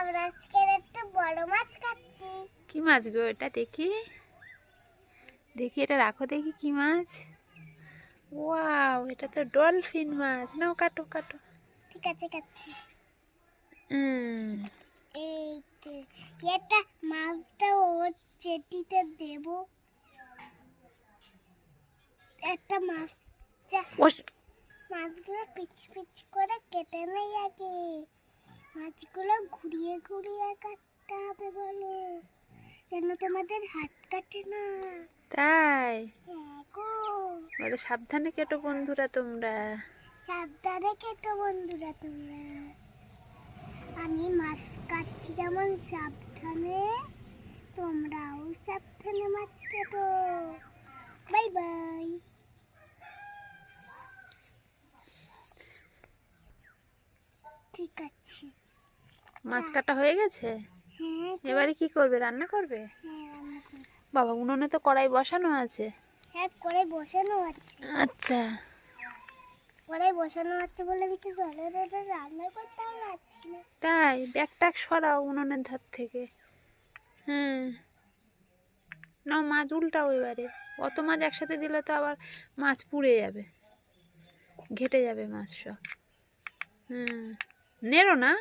আমরা আজকে একটা বড় মাছ খাচ্ছি। কি মাছ গো এটা? দেখি দেখি, এটা রাখো দেখি কি মাছ। ওয়াও, এটা তো ডলফিন মাছ। নাও কাটো কাটো। ঠিক আছে, খাচ্ছি। হুম, এই তো, এটা মাছটা ওর চেটিতে দেব। একটা মাছ, মাছগুলো পিচ পিচ করে কেটে নেই আগে। মাছগুলো ঘুরিয়ে ঘুরিয়ে কাটতে হবে, বলো, যেন তোমাদের হাত কাটে না। তাই? হ্যাঁ গো, বলে সাবধানে কেটো বন্ধুরা তোমরা। সাবধানে কেটো বন্ধুরা তোমরা। আমি মাছ কাটছি যেমন সাবধানে, তোমরাও সাবধানে মাছ কেটো। Bye bye. ঠিক আছে, মাছ কাটা হয়ে গেছে। হ্যাঁ গো। এবারে কি করবে? রান্না করবে? হ্যাঁ, রান্না করব। বাবা, উনুনে তো কড়াই বসানো আছে। হ্যাঁ, করে বসানো আছে। আচ্ছা, করে বসানো আছে বলে আমি তো জলে রান্না করতেও পারছি না। তাই? ব্যাগ ট্যাগ সরাও উনুনের ধার থেকে। হ্যাঁ, নাও মাছ উল্টাও এবারে। অত মাছ একসাথে দিলে তো আবার মাছ পুড়ে যাবে, ঘেটে যাবে মাছ সব। হুম, নেড়ো না।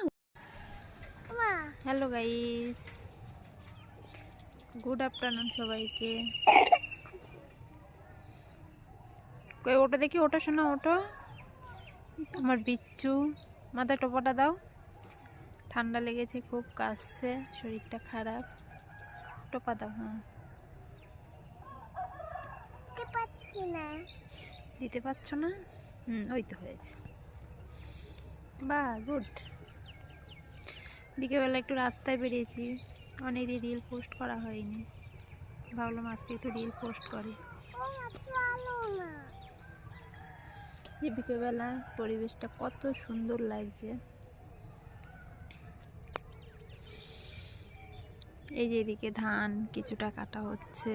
মা, হ্যালো গাইস, গুড আফটারনুন সবাইকে। কই ওটা দেখি, ওটা শোনো, ওটা আমার বিচ্ছু। মাথায় টোপাটা দাও, ঠান্ডা লেগেছে খুব, কাশছে, শরীরটা খারাপ। টোপা দাও। হ্যাঁ, দিতে পারছি না। দিতে পারছো না? ওই তো হয়েছে। বাহ, গুড। বিকেলবেলা একটু রাস্তায় বেরিয়েছি, অনেকদিন রিল পোস্ট করা হয়নি, ভাবলাম আজকে একটু রিল পোস্ট করি। ও মা, চলো না। যে বিকেলবেলা পরিবেশটা কত সুন্দর লাগছে। এই যে এদিকে ধান কিছুটা কাটা হচ্ছে।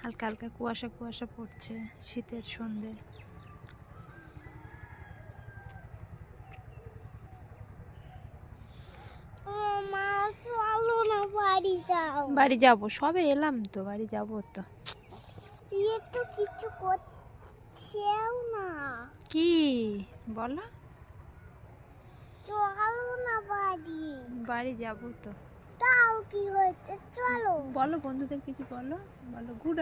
হালকা হালকা কুয়াশা কুয়াশা পড়ছে, শীতের সন্ধে। ও মা, চলো না, বাড়ি যাও। বাড়ি যাব, সবে এলাম তো, বাড়ি যাব তো। একটু কিছু করছেও না। কি বলো? চলো না বাড়ি। বাড়ি যাব তো। তাও কি হয়েছে, চলো। বলো, বন্ধুদের কিছু বলো, বলো গুড